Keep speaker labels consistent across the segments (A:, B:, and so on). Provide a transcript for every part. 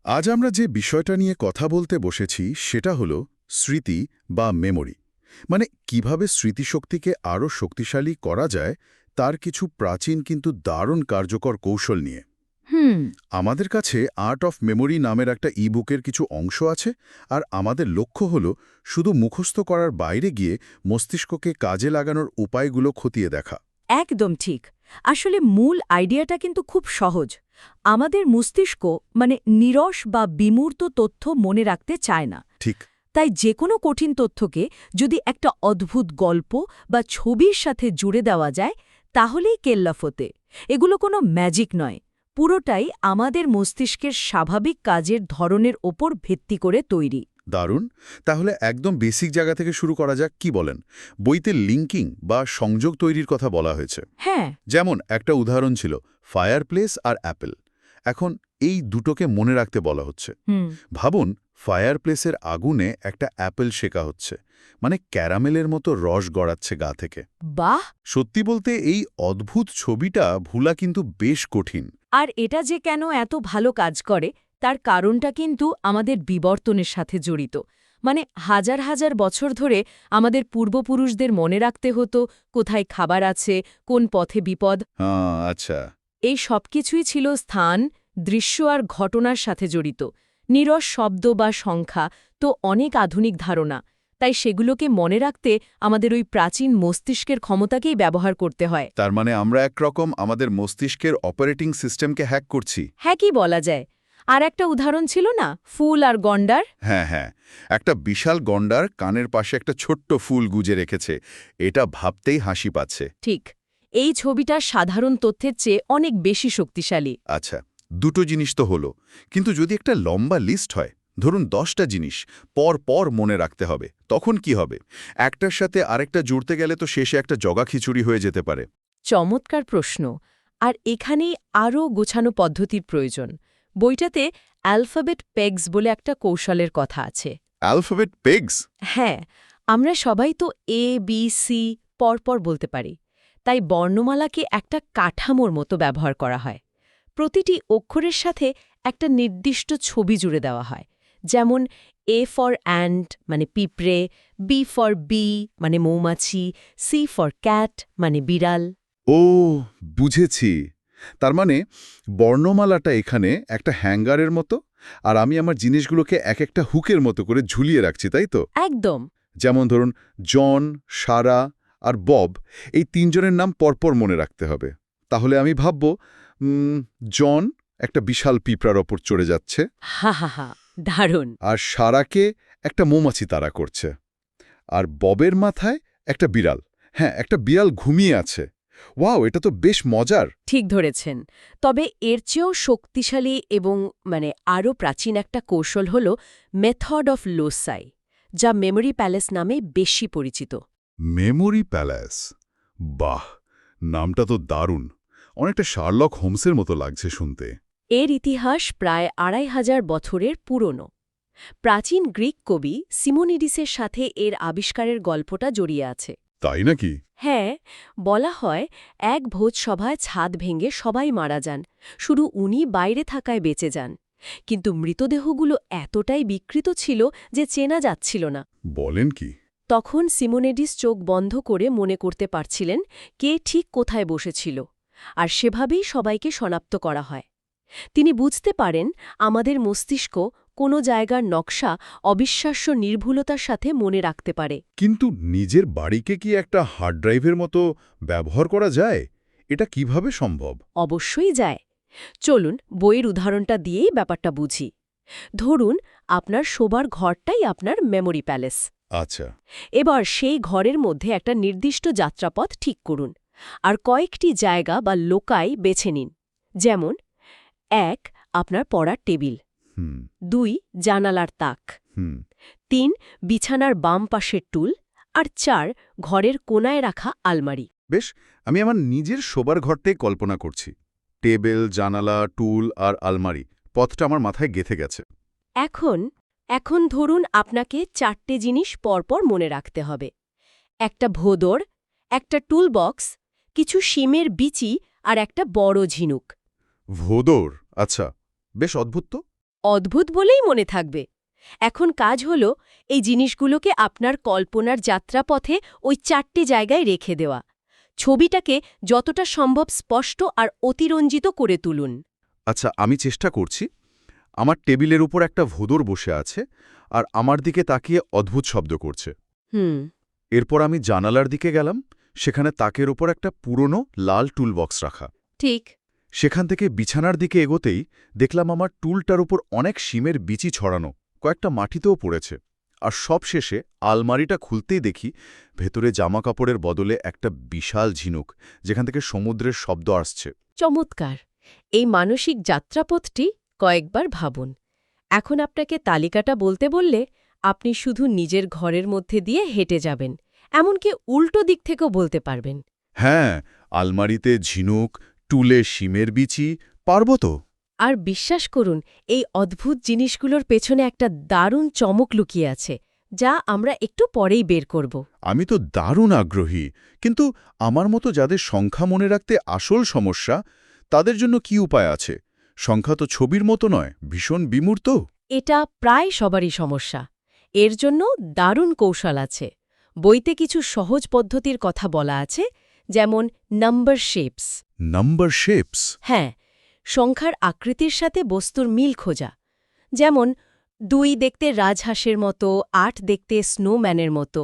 A: আজ আমরা যে বিষয়টা নিয়ে কথা বলতে বসেছি সেটা হলো স্মৃতি বা মেমোরি। মানে কিভাবে স্মৃতিশক্তিকে আরও শক্তিশালী করা যায় তার কিছু প্রাচীন কিন্তু দারুণ কার্যকর কৌশল নিয়ে।
B: হুম।
A: আমাদের কাছে আর্ট অফ মেমোরি নামের একটা বুকের কিছু অংশ আছে, আর আমাদের লক্ষ্য হলো শুধু মুখস্থ করার বাইরে গিয়ে মস্তিষ্ককে কাজে লাগানোর উপায়গুলো খতিয়ে দেখা।
B: একদম ঠিক। আসলে মূল আইডিয়াটা কিন্তু খুব সহজ। আমাদের মস্তিষ্ক নীরস বা বিমূর্ত তথ্য মনে রাখতে চায় না।
A: ঠিক।
B: তাই যে কোনো কঠিন তথ্যকে যদি একটা অদ্ভুত গল্প বা ছবির সাথে জুড়ে দেওয়া যায়, তাহলেই কেল্লাফতে। এগুলো কোনো ম্যাজিক নয়, পুরোটাই আমাদের মস্তিষ্কের স্বাভাবিক কাজের ধরনের ওপর ভিত্তি করে তৈরি।
A: দারুণ। তাহলে একদম বেসিক জায়গা থেকে শুরু করা যাক, কি বলেন? বইতে লিঙ্কিং বা সংযোগ তৈরির কথা বলা হয়েছে।
B: হ্যাঁ।
A: যেমন একটা উদাহরণ ছিল ফায়ারপ্লেস আর অ্যাপেল। এখন এই দুটোকে মনে রাখতে বলা হচ্ছে।
B: হুম।
A: ভাবুন, ফায়ারপ্লেসের আগুনে একটা অ্যাপেল শেখা হচ্ছে, মানে ক্যারামেলের মতো রস গড়াচ্ছে গা থেকে।
B: বাহ!
A: সত্যি বলতে এই অদ্ভুত ছবিটা ভুলা কিন্তু বেশ কঠিন।
B: আর এটা যে কেন এত ভালো কাজ করে, তার কারণটা কিন্তু আমাদের বিবর্তনের সাথে জড়িত। হাজার হাজার বছর ধরে আমাদের পূর্বপুরুষদের মনে রাখতে হতো কোথায় খাবার আছে, কোন পথে বিপদ।
A: হ্যাঁ, আচ্ছা।
B: এই সবকিছুই ছিল স্থান, দৃশ্য আর ঘটনার সাথে জড়িত। নীরস শব্দ বা সংখ্যা তো অনেক আধুনিক ধারণা। তাই সেগুলোকে মনে রাখতে আমাদের ওই প্রাচীন মস্তিষ্কের ক্ষমতাকেই ব্যবহার করতে হয়।
A: তার মানে আমরা একরকম আমাদের মস্তিষ্কের অপারেটিং সিস্টেমকে হ্যাক করছি।
B: হ্যাঁ, কি বলা যায়। আর একটা উদাহরণ ছিল না, ফুল আর গন্ডার।
A: হ্যাঁ, হ্যাঁ। একটা বিশাল গন্ডার কানের পাশে একটা ছোট্ট ফুল গুজে রেখেছে। এটা ভাবতেই হাসি পাচ্ছে।
B: ঠিক। এই ছবিটা সাধারণ তথ্যের চেয়ে অনেক বেশি শক্তিশালী।
A: আচ্ছা, দুটো জিনিস তো হলো, কিন্তু যদি একটা লম্বা লিস্ট হয়, ধরুন 10টা জিনিস পর পর মনে রাখতে হবে, তখন কি হবে? একটার সাথে আরেকটা জুড়তে গেলে তো শেষে একটা জগা খিচুড়ি হয়ে যেতে পারে।
B: চমৎকার প্রশ্ন। আর এখানেই আরও গোছানো পদ্ধতির প্রয়োজন। বইটাতে অ্যালফাবেট পেগস বলে একটা কৌশলের কথা আছে।
A: Alphabet pegs?
B: হ্যাঁ, আমরা সবাই তো এ বি সি পরপর বলতে পারি। তাই বর্ণমালাকে একটা কাঠামোর মতো ব্যবহার করা হয়। প্রতিটি অক্ষরের সাথে একটা নির্দিষ্ট ছবি জুড়ে দেওয়া হয়। যেমন এ ফর অ্যান্ট মানে পিঁপড়ে, বি ফর বি মানে মৌমাছি, সি ফর ক্যাট মানে বিড়াল।
A: ও, বুঝেছি। তার মানে বর্ণমালাটা এখানে একটা হ্যাঙ্গারের মতো, আর আমি আমার জিনিসগুলোকে এক একটা হুকের মতো করে ঝুলিয়ে রাখছি, তাই তো?
B: একদম।
A: যেমন ধরুন, জন, সারা আর বব, এই তিনজনের নাম পরপর মনে রাখতে হবে। তাহলে আমি ভাবব, জন একটা বিশাল পিঁপড়ার ওপর চড়ে যাচ্ছে,
B: হা হা হা, দারুণ।
A: আর সারাকে একটা মৌমাছি তাড়া করছে, আর ববের মাথায় একটা বিড়াল। হ্যাঁ, একটা বিড়াল ঘুমিয়ে আছে। ওয়াও, এটা তো বেশ মজার।
B: ঠিক ধরেছেন। তবে এর চেয়েও শক্তিশালী এবং আরও প্রাচীন একটা কৌশল হল মেথড অফ লোসাই, যা মেমোরি প্যালেস নামে বেশি পরিচিত।
A: Memory palace? বাহ, নামটা তো দারুণ। অনেকটা শার্লক হোমসের মতো লাগছে শুনতে।
B: এর ইতিহাস প্রায় ২৫০০ বছরের পুরনো। প্রাচীন গ্রিক কবি সিমোনিডিসের সাথে এর আবিষ্কারের গল্পটা জড়িয়ে আছে।
A: তাই নাকি?
B: হ্যাঁ, বলা হয় এক ভোজসভায় ছাদ ভেঙে সবাই মারা যান, শুধু উনি বাইরে থাকায় বেঁচে যান। কিন্তু মৃতদেহগুলো এতটাই বিকৃত ছিল যে চেনা যাচ্ছিল না।
A: বলেন কি?
B: তখন সিমোনেডিস চোখ বন্ধ করে মনে করতে পারছিলেন কে ঠিক কোথায় বসেছিল, আর সেভাবেই সবাইকে শনাক্ত করা হয়। তিনি বুঝতে পারেন আমাদের মস্তিষ্ক কোনো জায়গার নকশা অবিশ্বাস্য নির্ভুলতার সাথে মনে রাখতে পারে।
A: কিন্তু নিজের বাড়িকে কি একটা হার্ড ড্রাইভের মতো ব্যবহার করা যায়? এটা কিভাবে সম্ভব?
B: অবশ্যই যায়। চলুন বইয়ের উদাহরণটা দিয়েই ব্যাপারটা বুঝি। ধরুন আপনার শোবার ঘরটাই আপনার মেমোরি প্যালেস।
A: আচ্ছা।
B: এবার সেই ঘরের মধ্যে একটা নির্দিষ্ট যাত্রাপথ ঠিক করুন, আর কয়েকটি জায়গা বা লোকাই বেছে নিন। যেমন ১. আপনার পড়ার টেবিল।
A: হুম।
B: ২. জানালার তাক।
A: হুম।
B: ৩. বিছানার বাম পাশের টুল। আর ৪. ঘরের কোনায় রাখা আলমারি।
A: বেশ, আমি আমার নিজের শোবার ঘরটাই কল্পনা করছি। টেবিল, জানালা, টুল আর আলমারি, পথটা আমার মাথায় গেঁথে গেছে।
B: এখন এখন ধরুন আপনাকে ৪টে জিনিস পরপর মনে রাখতে হবে। একটা ভোঁদড়, একটা টুলবক্স, কিছু শিমের বিচি আর একটা বড় ঝিনুক।
A: ভোঁদড়? আচ্ছা, বেশ অদ্ভুত তো।
B: অদ্ভুত বলেই মনে থাকবে। এখন কাজ হলো এই জিনিসগুলোকে আপনার কল্পনার যাত্রাপথে ওই 4টে জায়গায় রেখে দেওয়া। ছবিটাকে যতটা সম্ভব স্পষ্ট আর অতিরঞ্জিত করে তুলুন।
A: আচ্ছা, আমি চেষ্টা করছি। আমার টেবিলের উপর একটা ভোঁদর বসে আছে আর আমার দিকে তাকিয়ে অদ্ভুত শব্দ করছে।
B: হুম।
A: এরপর আমি জানালার দিকে গেলাম, সেখানে তাকের ওপর একটা পুরনো লাল টুলবক্স রাখা।
B: ঠিক।
A: সেখান থেকে বিছানার দিকে এগোতেই দেখলাম আমার টুলটার উপর অনেক শিমের বিচি ছড়ানো, কয়েকটা মাটিতেও পড়েছে। আর সবশেষে আলমারিটা খুলতেই দেখি ভেতরে জামাকাপড়ের বদলে একটা বিশাল ঝিনুক, যেখান থেকে সমুদ্রের শব্দ আসছে।
B: চমৎকার। এই মানসিক যাত্রাপথটি কয়েকবার ভাবুন। এখন আপনাকে তালিকাটা বলতে বললে আপনি শুধু নিজের ঘরের মধ্যে দিয়ে হেঁটে যাবেন, এমনকি উল্টো দিক থেকেও বলতে পারবেন।
A: হ্যাঁ, আলমারিতে ঝিনুক, টুলে শিমের বিচি, পারব তো।
B: আর বিশ্বাস করুন, এই অদ্ভুত জিনিসগুলোর পেছনে একটা দারুণ চমক লুকিয়ে আছে, যা আমরা একটু পরেই বের করব।
A: আমি তো দারুণ আগ্রহী, কিন্তু আমার মতো যাদের সংখ্যা মনে রাখতে আসল সমস্যা, তাদের জন্য কি উপায় আছে? সংখ্যা তো ছবির মতো নয়, ভীষণ বিমূর্ত।
B: এটা প্রায় সবারই সমস্যা। এর জন্য দারুণ কৌশল আছে। বইতে কিছু সহজ পদ্ধতির কথা বলা আছে, যেমন নাম্বার শেপস।
A: Number shapes?
B: হ্যাঁ, সংখ্যার আকৃতির সাথে বস্তুর মিল খোঁজা। যেমন 2 দেখতে রাজহাঁসের মতো, 8 দেখতে স্নোম্যানের মতো।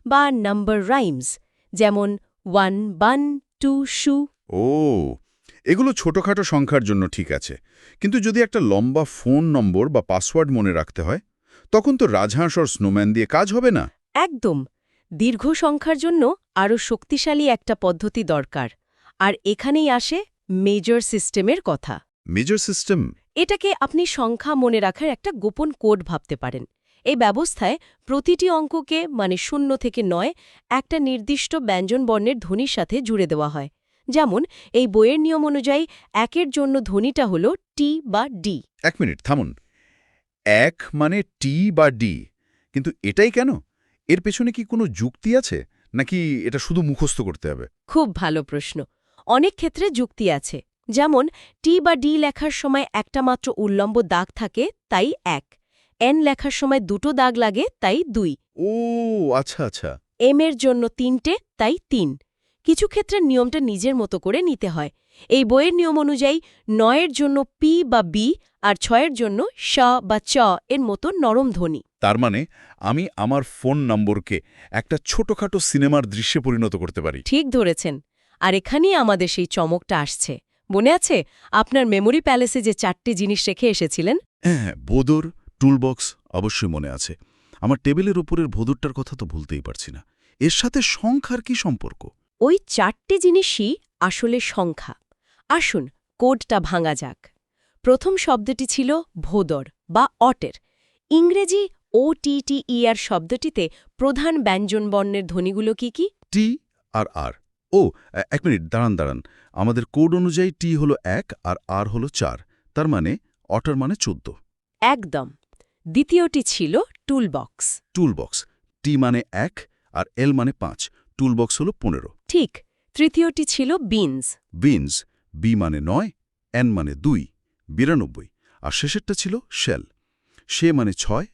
B: বা নাম্বার রাইমস, যেমন 1 বান 2 শু।
A: ও, এগুলো ছোটখাটো সংখ্যার জন্য ঠিক আছে, কিন্তু যদি একটা লম্বা ফোন নম্বর বা পাসওয়ার্ড মনে রাখতে হয়, তখন তো রাজহাঁস আর স্নোম্যান দিয়ে কাজ হবে না।
B: একদম। দীর্ঘ সংখ্যার জন্য আরও শক্তিশালী একটা পদ্ধতি দরকার। আর এখানেই আসে মেজর সিস্টেমের কথা।
A: Major system?
B: এটাকে আপনি সংখ্যা মনে রাখার একটা গোপন কোড ভাবতে পারেন। এই ব্যবস্থায় প্রতিটি অঙ্ককে, মানে 0 থেকে 9, একটা নির্দিষ্ট ব্যঞ্জনবর্ণের ধ্বনির সাথে জুড়ে দেওয়া হয়। যেমন এই বইয়ের নিয়ম অনুযায়ী 1-এর জন্য ধ্বনিটা হল টি বা ডি।
A: 1 মিনিট থামুন। 1 মানে টি বা ডি, কিন্তু এটাই কেন? এর পেছনে কি কোনো যুক্তি আছে, নাকি এটা শুধু মুখস্থ করতে হবে?
B: খুব ভালো প্রশ্ন। অনেক ক্ষেত্রে যুক্তি আছে। যেমন টি বা ডি লেখার সময় একটা মাত্র উল্লম্ব দাগ থাকে, তাই 1। এন লেখার সময় 2টো দাগ লাগে, তাই 2।
A: ও আচ্ছা আচ্ছা।
B: এম এর জন্য 3টে, তাই 3। কিছু ক্ষেত্রে নিয়মটা নিজের মতো করে নিতে হয়। এই বইয়ের নিয়ম অনুযায়ী 9-এর জন্য পি বা বি, আর 6-এর জন্য শ বা চ এর মতো নরম ধ্বনি।
A: তার মানে আমি আমার ফোন নম্বরকে একটা ছোটখাটো সিনেমার দৃশ্যে পরিণত করতে পারি।
B: ঠিক ধরেছেন। আর এখানেই আমাদের সেই চমকটা আসছে। মনে আছে আপনার মেমোরি প্যালেসে যে 4টে জিনিস রেখে এসেছিলেন?
A: হ্যাঁ, ভোঁদর, টুলবক্স অবশ্যই মনে আছে। আমার টেবিলের উপরের ভোঁদরটার কথা তো ভুলতেই পারছি না। এর সাথে সংখ্যার কি সম্পর্ক?
B: ওই 4টে জিনিসই আসলে সংখ্যা। আসুন কোডটা ভাঙা যাক। প্রথম শব্দটি ছিল ভোদর বা অটের। ইংরেজি OTTER শব্দটিতে প্রধান ব্যঞ্জনবর্ণের ধ্বনিগুলো কি কি?
A: টি আর আর। ও, 1 মিনিট দাঁড়ান। আমাদের কোড অনুযায়ী টি হলো 1 আর আর হলো 4, তার মানে অটার মানে 14।
B: একদম। দ্বিতীয়টি ছিল টুলবক্স।
A: টুলবক্স, টি মানে 1 আর এল মানে 5, টুলবক্স হলো 15।
B: ঠিক। তৃতীয়টি ছিল বিনস।
A: বিনস, বি মানে 9, এন মানে 2, 92। আর শেষেরটা ছিল শেল, সে মানে 6,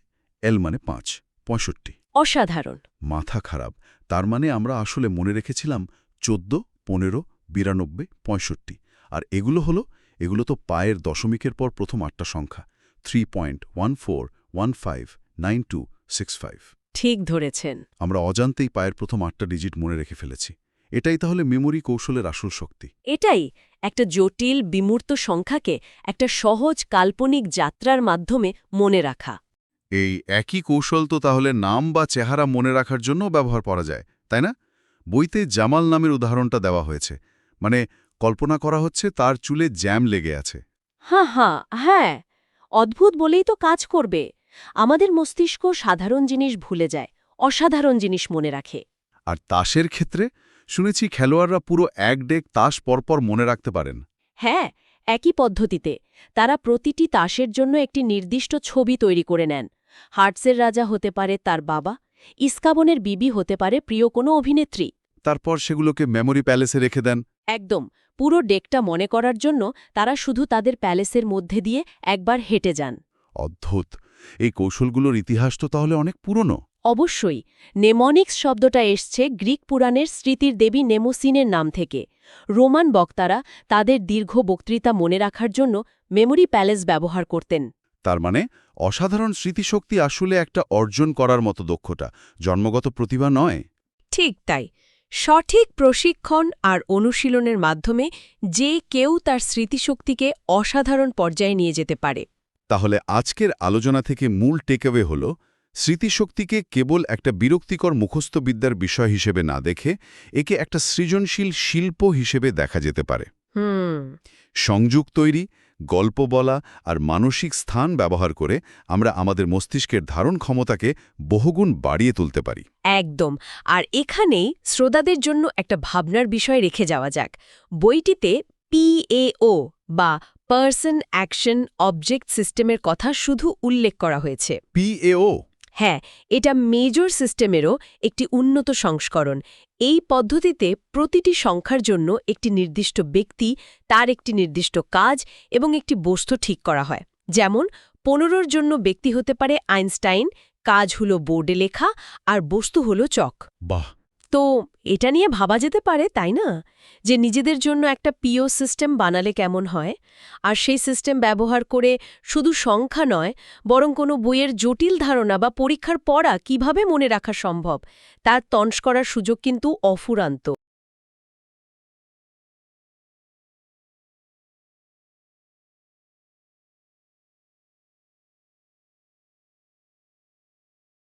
A: এল মানে 5, 65।
B: অসাধারণ।
A: মাথা খারাপ। তার মানে আমরা আসলে মনে রেখেছিলাম 14, 15, 92, 65। আর এগুলো তো পায়ের দশমিকের পর প্রথম 8টা সংখ্যা, 3.14159265।
B: ঠিক ধরেছেন।
A: আমরা অজান্তেই পায়ের প্রথম 8টা ডিজিট মনে রেখে ফেলেছি। এটাই তাহলে মেমোরি কৌশলের আসল শক্তি।
B: এটাই একটা জটিল বিমূর্ত সংখ্যাকে একটা সহজ কাল্পনিক যাত্রার মাধ্যমে মনে রাখা।
A: এই একই কৌশল তো তাহলে নাম বা চেহারা মনে রাখার জন্য ব্যবহার করা যায়, তাই না? বইতে জামাল নামের উদাহরণটা দেওয়া হয়েছে, মানে কল্পনা করা হচ্ছে তার চুলে জ্যাম লেগে আছে।
B: হ্যাঁ, অদ্ভুত বলেই তো কাজ করবে। আমাদের মস্তিষ্ক সাধারণ জিনিস ভুলে যায়, অসাধারণ জিনিস মনে রাখে।
A: আর তাসের ক্ষেত্রে শুনেছি খেলোয়াড়রা পুরো এক ডেক তাস পরপর মনে রাখতে পারেন।
B: হ্যাঁ, একই পদ্ধতিতে তারা প্রতিটি তাসের জন্য একটি নির্দিষ্ট ছবি তৈরি করে নেন। হার্টসের রাজা হতে পারে তার বাবা, ইস্কাবনের বিবি হতে পারে প্রিয় কোনো অভিনেত্রী।
A: তারপর সেগুলোকে মেমোরি প্যালেসে রেখে দেন।
B: একদম। পুরো ডেকটা মনে করার জন্য তারা শুধু তাদের প্যালেসের মধ্যে দিয়ে একবার হেঁটে যান।
A: অদ্ভুত। এই কৌশলগুলোর ইতিহাস তো তাহলে অনেক পুরনো।
B: অবশ্যই নেমনিক্স শব্দটা এসছে গ্রিক পুরাণের স্মৃতির দেবী নেমোসিনের নাম থেকে। রোমান বক্তারা তাদের দীর্ঘ বক্তৃতা মনে রাখার জন্য মেমোরি প্যালেস ব্যবহার করতেন।
A: তার মানে অসাধারণ স্মৃতিশক্তি আসলে একটা অর্জন করার মতো দক্ষতা, জন্মগত প্রতিভা নয়।
B: ঠিক তাই। সঠিক প্রশিক্ষণ আর অনুশীলনের মাধ্যমে যে কেউ তার স্মৃতিশক্তিকে অসাধারণ পর্যায়ে নিয়ে যেতে পারে।
A: তাহলে আজকের আলোচনা থেকে মূল টেকঅ্যাওয়ে হল, স্মৃতিশক্তিকে কেবল একটা বিরক্তিকর মুখস্থবিদ্যার বিষয় হিসেবে না দেখে একে একটা সৃজনশীল শিল্প হিসেবে দেখা যেতে পারে। সংযোগ তৈরি, গল্প বলা আর মানসিক স্থান ব্যবহার করে আমরা আমাদের মস্তিষ্কের ধারণ ক্ষমতাকে বহুগুণ বাড়িয়ে তুলতে পারি।
B: একদম। আর এখানেই শ্রোতাদের জন্য একটা ভাবনার বিষয় রেখে যাওয়া যাক। বইটিতে PAO বা পারসন অ্যাকশন অবজেক্ট সিস্টেমের কথা শুধু উল্লেখ করা হয়েছে।
A: PAO?
B: হ্যাঁ, এটা মেজর সিস্টেমেরও একটি উন্নত সংস্করণ। এই পদ্ধতিতে প্রতিটি সংখ্যার জন্য একটি নির্দিষ্ট ব্যক্তি, তার একটি নির্দিষ্ট কাজ এবং একটি বস্তু ঠিক করা হয়। যেমন 15 জন্য ব্যক্তি হতে পারে আইনস্টাইন, কাজ হলো বোর্ডে লেখা আর বস্তু হলো চক।
A: বাহ!
B: তো এটা নিয়ে ভাবা যেতে পারে, তাই না, যে নিজেদের জন্য একটা পিও সিস্টেম বানালে কেমন হয়, আর সেই সিস্টেম ব্যবহার করে শুধু সংখ্যা নয় বরং কোনো বইয়ের জটিল ধারণা বা পরীক্ষার পড়া কিভাবে মনে রাখা সম্ভব তার তন্স করার সুযোগ কিন্তু অফুরান্ত।